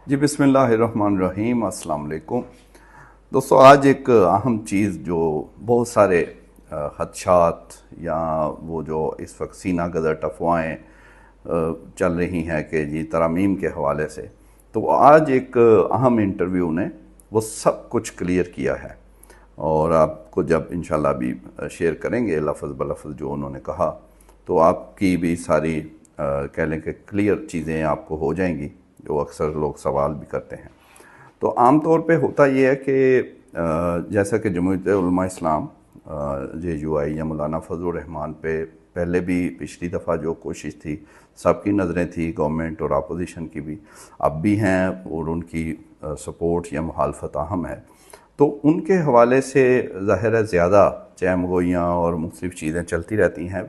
جی بسم اللہ الرحمن الرحیم، السلام علیکم دوستو۔ آج ایک اہم چیز جو بہت سارے خدشات یا وہ جو اس وقت سینہ گزر افواہیں چل رہی ہیں کہ جی ترامیم کے حوالے سے، تو آج ایک اہم انٹرویو نے وہ سب کچھ کلیئر کیا ہے، اور آپ کو جب انشاءاللہ بھی شیئر کریں گے لفظ بلفظ جو انہوں نے کہا، تو آپ کی بھی ساری کہہ لیں کہ کلیئر چیزیں آپ کو ہو جائیں گی، جو اکثر لوگ سوال بھی کرتے ہیں۔ تو عام طور پہ ہوتا یہ ہے کہ جیسا کہ جمعیت علماء اسلام JUI یا مولانا فضل الرحمان پہ پہلے بھی پچھلی دفعہ جو کوشش تھی، سب کی نظریں تھی، گورنمنٹ اور اپوزیشن کی بھی، اب بھی ہیں، اور ان کی سپورٹ یا مخالفت اہم ہے۔ تو ان کے حوالے سے ظاہر ہے زیادہ چہم گوئیاں اور مختلف چیزیں چلتی رہتی ہیں۔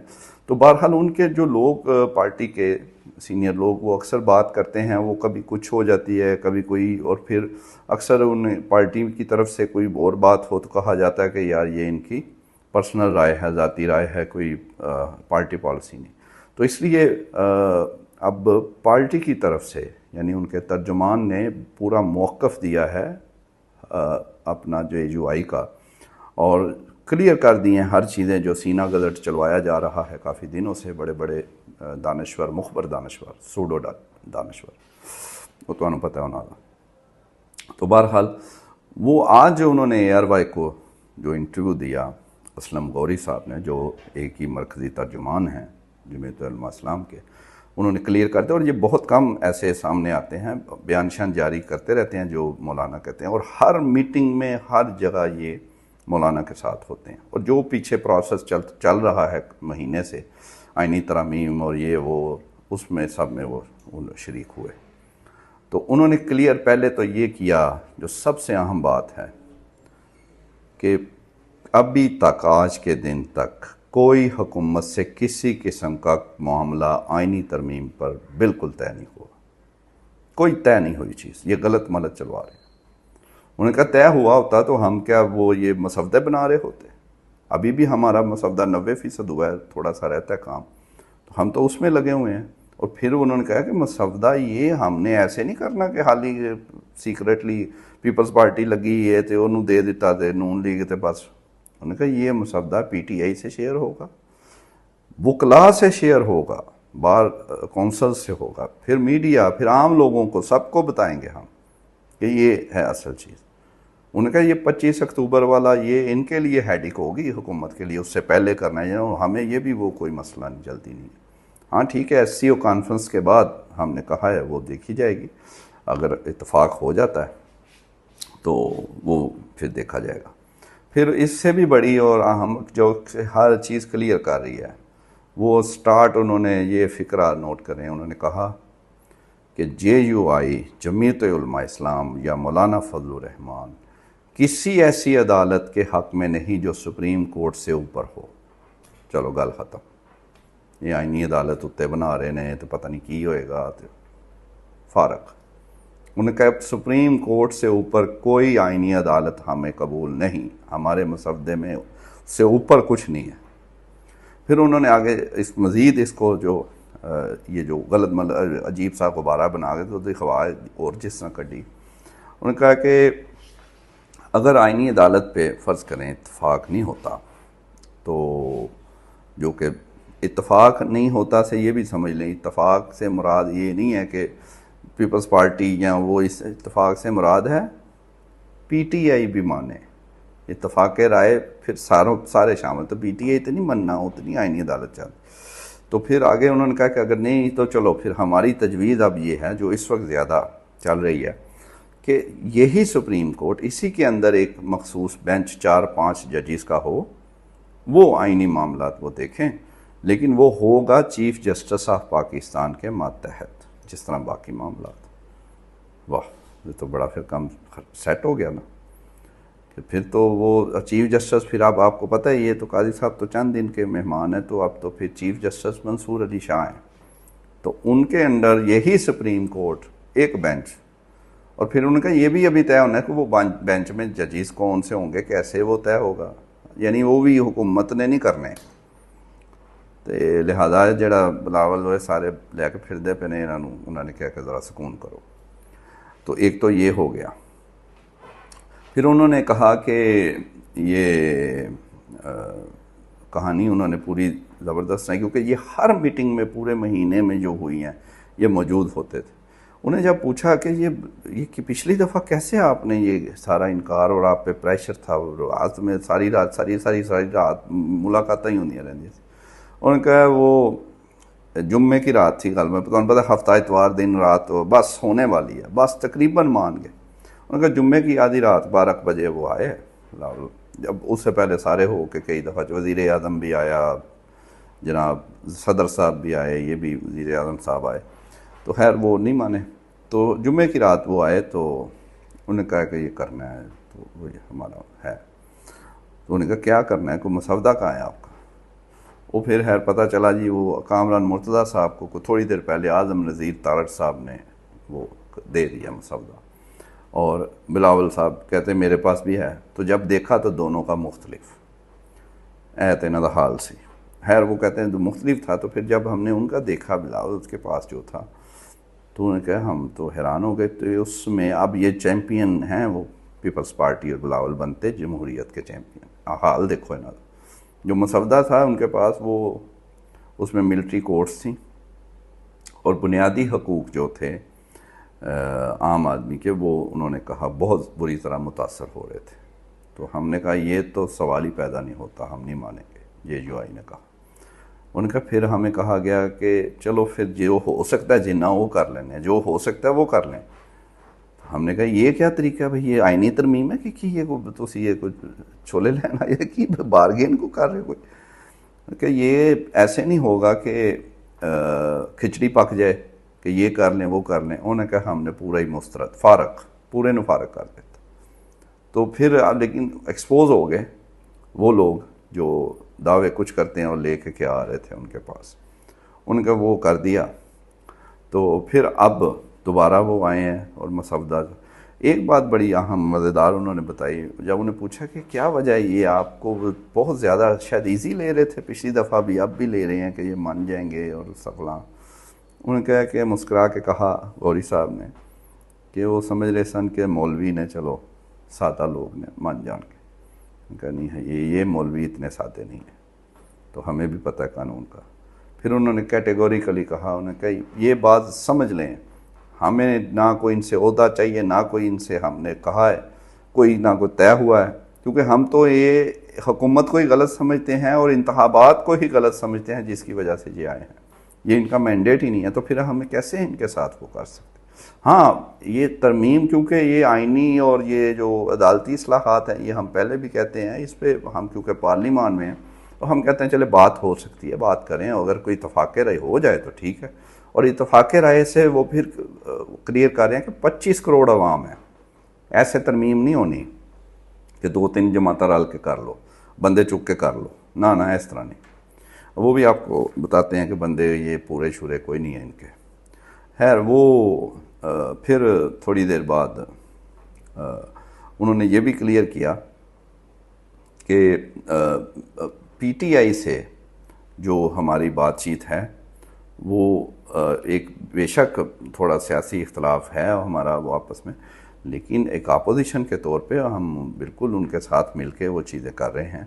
تو بہرحال ان کے جو لوگ پارٹی کے سینئر لوگ وہ اکثر بات کرتے ہیں، وہ کبھی کچھ ہو جاتی ہے، کبھی کوئی، اور پھر اکثر ان پارٹی کی طرف سے کوئی اور بات ہو تو کہا جاتا ہے کہ یار یہ ان کی پرسنل رائے ہے، ذاتی رائے ہے، کوئی پارٹی پالیسی نہیں۔ تو اس لیے اب پارٹی کی طرف سے یعنی ان کے ترجمان نے پورا موقف دیا ہے اپنا JUI کا، اور کلیئر کر دیے ہیں ہر چیزیں جو سینہ گزر چلوایا جا رہا ہے کافی دنوں سے، بڑے بڑے دانشور، مخبر دانشور، سوڈو دانشور، وہ تو انہوں پتہ ہونا تھا۔ تو بہرحال وہ آج انہوں نے ARY کو جو انٹرویو دیا، اسلم غوری صاحب نے، جو ایک ہی مرکزی ترجمان ہیں جمعیت علماء اسلام کے، انہوں نے کلیئر کر دیا، اور یہ بہت کم ایسے سامنے آتے ہیں، بیان شان جاری کرتے رہتے ہیں جو مولانا کہتے ہیں، اور ہر میٹنگ میں ہر جگہ یہ مولانا کے ساتھ ہوتے ہیں، اور جو پیچھے پروسیس چل رہا ہے مہینے سے، آئینی ترامیم اور یہ وہ، اس میں سب میں وہ شریک ہوئے۔ تو انہوں نے کلیئر پہلے تو یہ کیا، جو سب سے اہم بات ہے، کہ ابھی تک آج کے دن تک کوئی حکومت سے کسی قسم کا معاملہ آئینی ترمیم پر بالکل طے نہیں ہوا، کوئی طے نہیں ہوئی چیز، یہ غلط ملت چلوا رہے ہیں۔ انہوں نے کہا طے ہوا ہوتا تو ہم کیا وہ یہ مسودے بنا رہے ہوتے؟ ابھی بھی ہمارا مسودہ 90% ہوا ہے، تھوڑا سا رہتا ہے کام، تو ہم تو اس میں لگے ہوئے ہیں۔ اور پھر انہوں نے کہا کہ مسودہ یہ ہم نے ایسے نہیں کرنا کہ حالی سیکریٹلی پیپلز پارٹی لگی ہے تو انہوں دے دیتا تھے نون لیگ تھے بس۔ انہوں نے کہا یہ مسودہ PTI سے شیئر ہوگا، وکلاء سے شیئر ہوگا، بار کونسل سے ہوگا، پھر میڈیا، پھر عام لوگوں کو، سب کو بتائیں گے ہم کہ یہ ہے اصل چیز۔ انہوں نے کہا یہ 25 اکتوبر والا یہ ان کے لیے ہیڈک ہوگی، حکومت کے لیے اس سے پہلے کرنا ہے، ہمیں یہ بھی وہ کوئی مسئلہ نہیں، جلدی نہیں ہے۔ ہاں ٹھیک ہے، SCO کانفرنس کے بعد ہم نے کہا ہے وہ دیکھی جائے گی، اگر اتفاق ہو جاتا ہے تو وہ پھر دیکھا جائے گا۔ پھر اس سے بھی بڑی اور اہم جو ہر چیز کلیئر کر رہی ہے، وہ سٹارٹ انہوں نے یہ فقرہ نوٹ کریں، انہوں نے کہا کہ JUI جمعیت علماء اسلام یا مولانا فضل الرحمان کسی ایسی عدالت کے حق میں نہیں جو سپریم کورٹ سے اوپر ہو۔ چلو گل ختم، یہ آئینی عدالت اتنے بنا رہے ہیں تو پتہ نہیں کی ہوئے گا، تو فارغ۔ انہوں نے کہا سپریم کورٹ سے اوپر کوئی آئینی عدالت ہمیں قبول نہیں، ہمارے مسودے میں سے اوپر کچھ نہیں ہے۔ پھر انہوں نے آگے اس مزید اس کو جو یہ جو غلط عجیب سا غبارہ بنا کے تو دکھوا اور جس طرح کڈی، انہوں نے کہا کہ اگر آئینی عدالت پہ فرض کریں اتفاق نہیں ہوتا، تو جو کہ اتفاق نہیں ہوتا سے یہ بھی سمجھ لیں، اتفاق سے مراد یہ نہیں ہے کہ پیپلز پارٹی یا وہ، اس اتفاق سے مراد ہے PTI بھی مانے، اتفاق رائے پھر سارے شامل، تو PTI تو نہیں مننا، اتنی آئینی عدالت چاہتی۔ تو پھر آگے انہوں نے کہا کہ اگر نہیں تو چلو پھر ہماری تجویز اب یہ ہے، جو اس وقت زیادہ چل رہی ہے، کہ یہی سپریم کورٹ اسی کے اندر ایک مخصوص بینچ 4-5 ججز کا ہو، وہ آئینی معاملات وہ دیکھیں، لیکن وہ ہوگا چیف جسٹس آف پاکستان کے ماتحت، جس طرح باقی معاملات۔ واہ، یہ تو بڑا پھر کم سیٹ ہو گیا نا، کہ پھر تو وہ چیف جسٹس، پھر اب آپ کو پتہ ہے یہ تو قاضی صاحب تو چند دن کے مہمان ہیں، تو اب تو پھر چیف جسٹس منصور علی شاہ ہیں، تو ان کے انڈر یہی سپریم کورٹ ایک بینچ۔ اور پھر انہوں نے کہا یہ بھی ابھی طے ہونا ہے کہ وہ بینچ میں ججز کون سے ہوں گے، کیسے وہ طے ہوگا، یعنی وہ بھی حکومت نے نہیں کرنے، تو لہذا جڑا بلاول ہوئے سارے لے کے پھردے پہ نے انہوں نے کہا کہ ذرا سکون کرو۔ تو ایک تو یہ ہو گیا. پھر انہوں نے کہا کہ یہ کہانی انہوں نے پوری زبردست نہیں، کیونکہ یہ ہر میٹنگ میں پورے مہینے میں جو ہوئی ہیں یہ موجود ہوتے تھے. انہیں جب پوچھا کہ یہ کہ پچھلی دفعہ کیسے آپ نے یہ سارا انکار، اور آپ پہ پریشر تھا، رات میں ساری رات ملاقاتیں ہی ہوندیاں رہندی تھیں. انہوں نے کہا وہ جمعے کی رات تھی غالباً، پتہ ہفتہ اتوار دن رات بس ہونے والی ہے، بس تقریباً مان گئے. انہوں نے کہا جمعے کی آدھی رات 12 بجے وہ آئے. جب اس سے پہلے سارے ہو کے کئی دفعہ وزیر اعظم بھی آیا، جناب صدر صاحب بھی آئے، یہ بھی وزیر اعظم صاحب آئے، تو خیر وہ نہیں مانے. تو جمعے کی رات وہ آئے تو انہوں نے کہا کہ یہ کرنا ہے، تو وہ ہمارا ہے. تو انہوں نے کہا کیا کرنا ہے، کوئی مسودہ کہاں ہے آپ کا؟ وہ پھر خیر پتہ چلا جی وہ کامران مرتضیٰ صاحب کو تھوڑی دیر پہلے اعظم نذیر تارڑ صاحب نے وہ دے دیا مسودہ، اور بلاول صاحب کہتے میرے پاس بھی ہے. تو جب دیکھا تو دونوں کا مختلف ایت انہوں دا حال سی. خیر وہ کہتے ہیں جو مختلف تھا، تو پھر جب ہم نے ان کا دیکھا بلاول اس کے پاس جو تھا، تو انہوں نے کہا ہم تو حیران ہو گئے. تو اس میں اب یہ چیمپئن ہیں وہ پیپلز پارٹی اور بلاول بنتے جمہوریت کے چیمپئن. حال دیکھو انہوں کا جو مسودہ تھا ان کے پاس، وہ اس میں ملٹری کورٹس تھیں اور بنیادی حقوق جو تھے عام آدمی کے، وہ انہوں نے کہا بہت بری طرح متاثر ہو رہے تھے. تو ہم نے کہا یہ تو سوال ہی پیدا نہیں ہوتا، ہم نہیں مانیں گے. JUI نے کہا. ان کا پھر ہمیں کہا گیا کہ چلو پھر جو ہو سکتا ہے جنہ وہ کر لینے، جو ہو سکتا ہے وہ کر لیں. ہم نے کہا یہ کیا طریقہ ہے بھئی، یہ آئینی ترمیم ہے کہ یہ تسی یہ کچھ چھولے لینا، یہ کہ بارگین کو کر رہے کوئی، کہ یہ ایسے نہیں ہوگا کہ کھچڑی پک جائے کہ یہ کر لیں وہ کر لیں. انہوں نے کہا ہم نے پورا ہی مسترد فارغ، پورے نو فارغ کر دیتا. تو پھر لیکن ایکسپوز ہو گئے وہ لوگ جو دعوے کچھ کرتے ہیں اور لے کے کیا آ رہے تھے ان کے پاس. ان کا وہ کر دیا. تو پھر اب دوبارہ وہ آئے ہیں اور مسودہ. ایک بات بڑی اہم مزیدار انہوں نے بتائی، جب انہیں پوچھا کہ کیا وجہ ہے یہ آپ کو بہت زیادہ شاید ایزی لے رہے تھے پچھلی دفعہ بھی، اب بھی لے رہے ہیں کہ یہ مان جائیں گے اور سفلاں. انہوں نے کہا کہ مسکرا کے کہا غوری صاحب نے کہ وہ سمجھ رہے سن کہ مولوی نے چلو سادہ لوگ نے مان جان کے. کہا نہیں ہے یہ مولوی اتنے سادے نہیں ہیں، تو ہمیں بھی پتہ ہے قانون کا. پھر انہوں نے کیٹیگوریکلی کہا، انہوں نے کہا یہ بات سمجھ لیں، ہمیں نہ کوئی ان سے عہدہ چاہیے، نہ کوئی ان سے ہم نے کہا ہے کوئی نہ کوئی طے ہوا ہے، کیونکہ ہم تو یہ حکومت کو ہی غلط سمجھتے ہیں اور انتخابات کو ہی غلط سمجھتے ہیں جس کی وجہ سے یہ آئے ہیں. یہ ان کا مینڈیٹ ہی نہیں ہے، تو پھر ہمیں کیسے ان کے ساتھ وہ کر سکتے. ہاں یہ ترمیم کیونکہ یہ آئینی اور یہ جو عدالتی اصلاحات ہیں یہ ہم پہلے بھی کہتے ہیں، اس پہ ہم کیونکہ پارلیمان میں ہیں تو ہم کہتے ہیں چلے بات ہو سکتی ہے، بات کریں، اگر کوئی اتفاق رائے ہو جائے تو ٹھیک ہے. اور اتفاق رائے سے وہ پھر کلیئر کر رہے ہیں کہ 25 کروڑ عوام ہیں، ایسے ترمیم نہیں ہونی کہ 2-3 جماعتیں رل کے کر لو، بندے چک کے کر لو، نہ اس طرح نہیں. وہ بھی آپ کو بتاتے ہیں کہ بندے یہ پورے شورے کوئی نہیں ہیں ان کے. خیر وہ پھر تھوڑی دیر بعد انہوں نے یہ بھی کلیئر کیا کہ PTI سے جو ہماری بات چیت ہے وہ ایک بے شک تھوڑا سیاسی اختلاف ہے ہمارا وہ آپس میں، لیکن ایک اپوزیشن کے طور پہ ہم بالکل ان کے ساتھ مل کے وہ چیزیں کر رہے ہیں.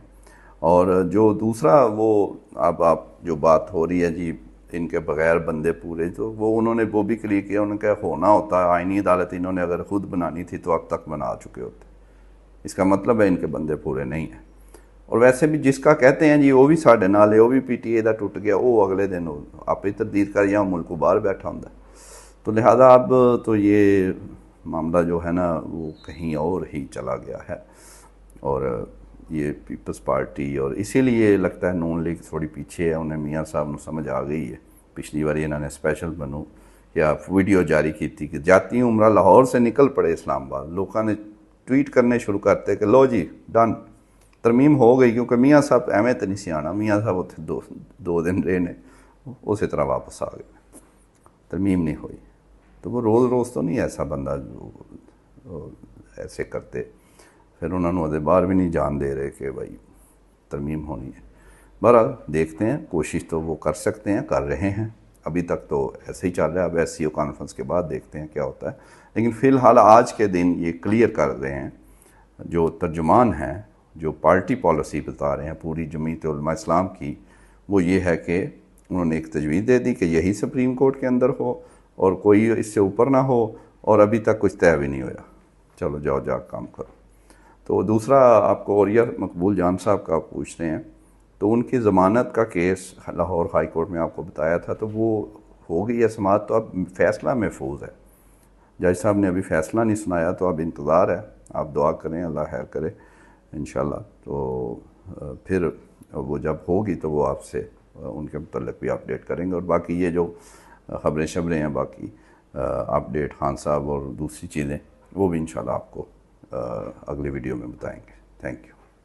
اور جو دوسرا وہ اب آپ جو بات ہو رہی ہے جی ان کے بغیر بندے پورے، تو وہ انہوں نے وہ بھی کلیئر کیا. انہوں نے کہا ہونا ہوتا ہے آئینی عدالت انہوں نے اگر خود بنانی تھی تو اب تک بنا چکے ہوتے، اس کا مطلب ہے ان کے بندے پورے نہیں ہیں. اور ویسے بھی جس کا کہتے ہیں جی وہ بھی ساڑھے نال ہے، وہ بھی PTI دا ٹوٹ گیا، وہ اگلے دن آپ ہی تردید کر یا ملک باہر بیٹھا ہوں. تو لہذا اب تو یہ معاملہ جو ہے نا وہ کہیں اور ہی چلا گیا ہے. اور یہ پیپلز پارٹی اور اسی لیے لگتا ہے نون لیگ تھوڑی پیچھے ہے. انہیں میاں صاحب نے سمجھ آ گئی ہے، پچھلی بار انہوں نے اسپیشل بنو یا ویڈیو جاری کی تھی کہ جاتی عمرہ لاہور سے نکل پڑے اسلام آباد، لوگوں نے ٹویٹ کرنے شروع کرتے کہ لو جی ڈن ترمیم ہو گئی، کیونکہ میاں صاحب ایویں تو نہیں سی آنا، میاں صاحب اتنے دو دن رہے نے اسی طرح واپس آ گئے، ترمیم نہیں ہوئی. تو وہ روز روز تو نہیں ایسا بندہ جو ایسے کرتے. پھر انہوں نے وہ باہر بھی نہیں جان دے رہے کہ بھائی ترمیم ہونی ہے. بہرحال دیکھتے ہیں، کوشش تو وہ کر سکتے ہیں، کر رہے ہیں. ابھی تک تو ایسے ہی چل رہا ہے، اب ایس سی او کانفرنس کے بعد دیکھتے ہیں کیا ہوتا ہے، لیکن فی الحال آج کے دن یہ کلیئر کر رہے ہیں جو ترجمان ہیں، جو پارٹی پالیسی بتا رہے ہیں پوری جمعیت علماء اسلام کی، وہ یہ ہے کہ انہوں نے ایک تجویز دے دی کہ یہی سپریم کورٹ کے اندر ہو اور کوئی اس سے اوپر نہ ہو، اور ابھی تک کچھ طے بھی نہیں ہوا، چلو جاؤ جا کام کرو۔ تو دوسرا آپ کو اوریہ مقبول جان صاحب کا پوچھ رہے ہیں، تو ان کی ضمانت کا کیس لاہور ہائی کورٹ میں آپ کو بتایا تھا، تو وہ ہو گئی ہے سماعت، تو اب فیصلہ محفوظ ہے، جج صاحب نے ابھی فیصلہ نہیں سنایا، تو اب انتظار ہے، آپ دعا کریں اللہ خیر کرے انشاءاللہ۔ تو پھر وہ جب ہوگی تو وہ آپ سے ان کے متعلق بھی اپڈیٹ کریں گے، اور باقی یہ جو خبریں شبریں ہیں باقی اپڈیٹ خان صاحب اور دوسری چیزیں وہ بھی انشاءاللہ آپ کو اگلے ویڈیو میں بتائیں گے۔ Thank you.